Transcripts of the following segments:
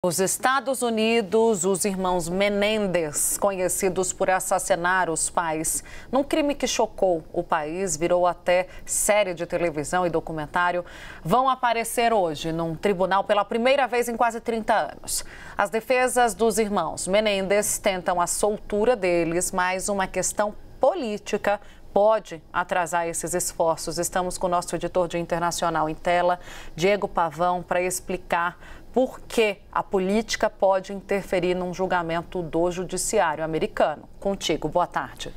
Os Estados Unidos, os irmãos Menendez, conhecidos por assassinar os pais, num crime que chocou o país, virou até série de televisão e documentário, vão aparecer hoje num tribunal pela primeira vez em quase 30 anos. As defesas dos irmãos Menendez tentam a soltura deles, mas uma questão política pode atrasar esses esforços. Estamos com o nosso editor de Internacional em Tela, Diego Pavão, para explicar por que a política pode interferir num julgamento do judiciário americano. Contigo, boa tarde.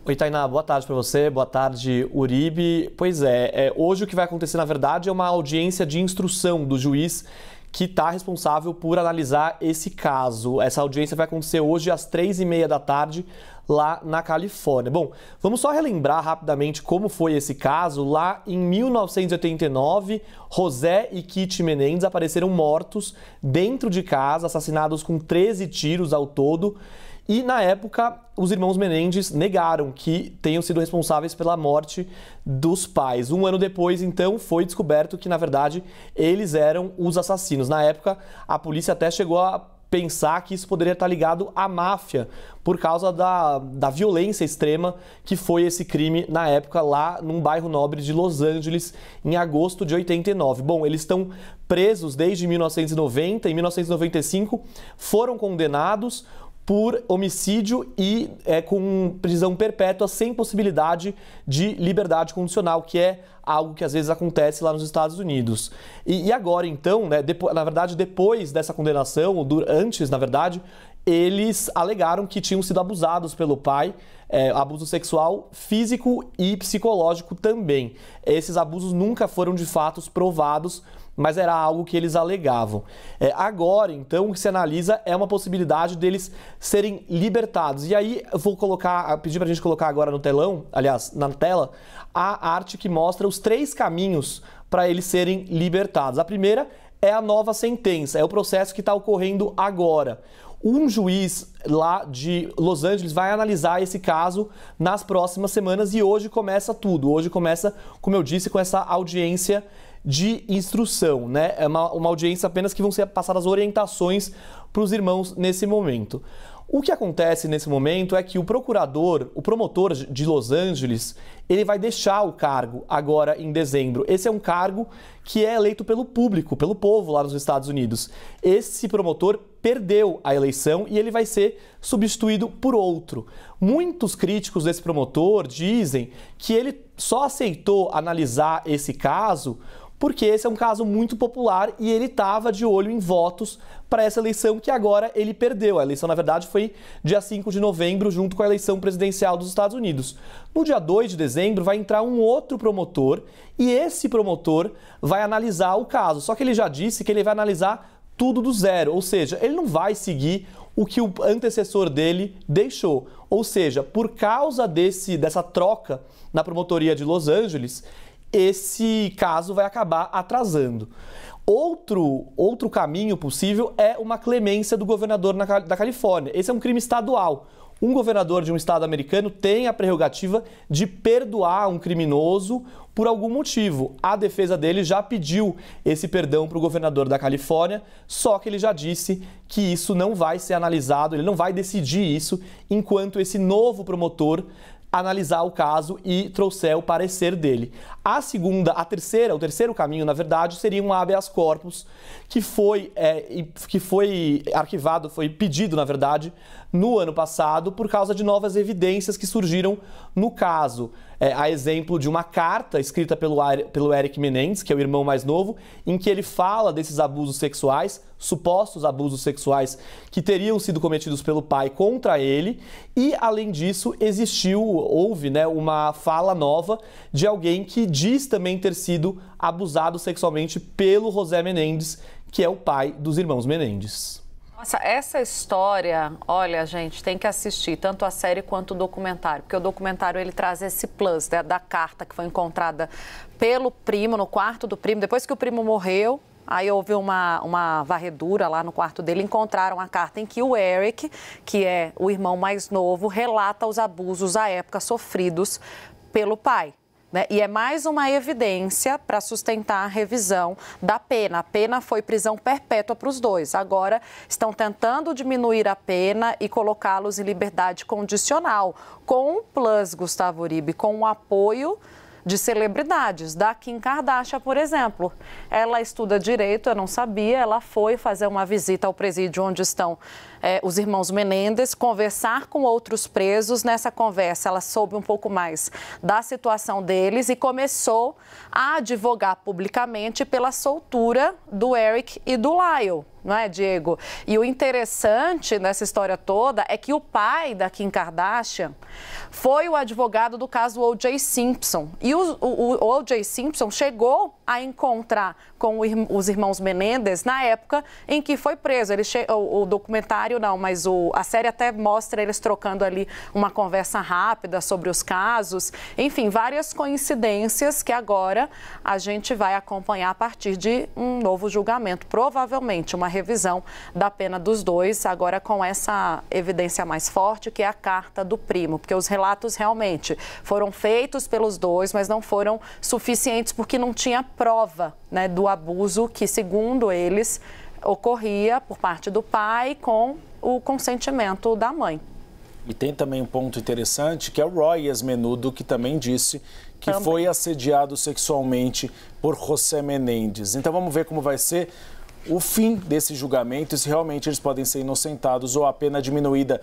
Oi, Tainá, boa tarde para você, boa tarde, Uribe. Pois é, hoje o que vai acontecer, na verdade, é uma audiência de instrução do juiz que está responsável por analisar esse caso. Essa audiência vai acontecer hoje às 3h30 da tarde, lá na Califórnia. Bom, vamos só relembrar rapidamente como foi esse caso. Lá em 1989, José e Kitty Menendez apareceram mortos dentro de casa, assassinados com 13 tiros ao todo. E, na época, os irmãos Menendez negaram que tenham sido responsáveis pela morte dos pais. Um ano depois, então, foi descoberto que, na verdade, eles eram os assassinos. Na época, a polícia até chegou a pensar que isso poderia estar ligado à máfia, por causa da violência extrema que foi esse crime na época lá num bairro nobre de Los Angeles, em agosto de 89. Bom, eles estão presos desde 1990, em 1995 foram condenados por homicídio e com prisão perpétua sem possibilidade de liberdade condicional, que é algo que às vezes acontece lá nos Estados Unidos. E agora, então, né, depois dessa condenação, antes, na verdade, eles alegaram que tinham sido abusados pelo pai, abuso sexual, físico e psicológico também. Esses abusos nunca foram de fato provados, mas era algo que eles alegavam. Agora, então, o que se analisa é uma possibilidade deles serem libertados. E aí, eu vou pedir para a gente colocar agora no telão, aliás, na tela, a arte que mostra os 3 caminhos para eles serem libertados. A primeira é a nova sentença, é o processo que está ocorrendo agora. Um juiz lá de Los Angeles vai analisar esse caso nas próximas semanas e hoje começa tudo. Hoje começa, como eu disse, com essa audiência de instrução, né? É uma audiência apenas que vão ser passadas orientações para os irmãos nesse momento. O que acontece nesse momento é que o promotor de Los Angeles, ele vai deixar o cargo agora em dezembro. Esse é um cargo que é eleito pelo público, pelo povo lá nos Estados Unidos. Esse promotor perdeu a eleição e ele vai ser substituído por outro. Muitos críticos desse promotor dizem que ele só aceitou analisar esse caso porque esse é um caso muito popular e ele estava de olho em votos para essa eleição que agora ele perdeu. A eleição, na verdade, foi dia 5 de novembro, junto com a eleição presidencial dos Estados Unidos. No dia 2 de dezembro vai entrar um outro promotor e esse promotor vai analisar o caso. Só que ele já disse que ele vai analisar tudo do zero, ou seja, ele não vai seguir o que o antecessor dele deixou. Ou seja, por causa dessa troca na promotoria de Los Angeles, esse caso vai acabar atrasando. Outro caminho possível é uma clemência do governador da Califórnia. Esse é um crime estadual. Um governador de um estado americano tem a prerrogativa de perdoar um criminoso por algum motivo. A defesa dele já pediu esse perdão para o governador da Califórnia, só que ele já disse que isso não vai ser analisado, ele não vai decidir isso enquanto esse novo promotor analisar o caso e trouxer o parecer dele. O terceiro caminho, na verdade, seria um habeas corpus que foi arquivado, foi pedido, na verdade, no ano passado por causa de novas evidências que surgiram no caso. A exemplo de uma carta escrita pelo Eric Menendez, que é o irmão mais novo, em que ele fala desses abusos sexuais, supostos abusos sexuais que teriam sido cometidos pelo pai contra ele, e além disso houve uma fala nova de alguém que diz também ter sido abusado sexualmente pelo José Menendez, que é o pai dos irmãos Menendez. Nossa, essa história, olha, gente, tem que assistir tanto a série quanto o documentário, porque o documentário ele traz esse plus, né, da carta que foi encontrada pelo primo, no quarto do primo, depois que o primo morreu. Aí houve uma varredura lá no quarto dele, encontraram a carta em que o Eric, que é o irmão mais novo, relata os abusos à época sofridos pelo pai. né? E é mais uma evidência para sustentar a revisão da pena. A pena foi prisão perpétua para os dois. Agora estão tentando diminuir a pena e colocá-los em liberdade condicional, com um plus, Gustavo Uribe, com o apoio de celebridades, da Kim Kardashian, por exemplo. Ela estuda direito, eu não sabia, ela foi fazer uma visita ao presídio onde estão os irmãos Menendez, conversar com outros presos. Nessa conversa, ela soube um pouco mais da situação deles e começou a advogar publicamente pela soltura do Eric e do Lyle. Não é, Diego? E o interessante nessa história toda é que o pai da Kim Kardashian foi o advogado do caso O.J. Simpson. E o O.J. Simpson chegou a encontrar com os irmãos Menendez na época em que foi preso. O documentário não, mas a série até mostra eles trocando ali uma conversa rápida sobre os casos. Enfim, várias coincidências que agora a gente vai acompanhar a partir de um novo julgamento, provavelmente uma revisão da pena dos dois, agora com essa evidência mais forte, que é a carta do primo, porque os relatos realmente foram feitos pelos dois, mas não foram suficientes porque não tinha prova, né, do abuso que, segundo eles, ocorria por parte do pai com o consentimento da mãe. E tem também um ponto interessante, que é o Roy Ex-Menudo, que também disse que foi assediado sexualmente por José Menendez. Então vamos ver como vai ser o fim desse julgamento e se realmente eles podem ser inocentados ou a pena diminuída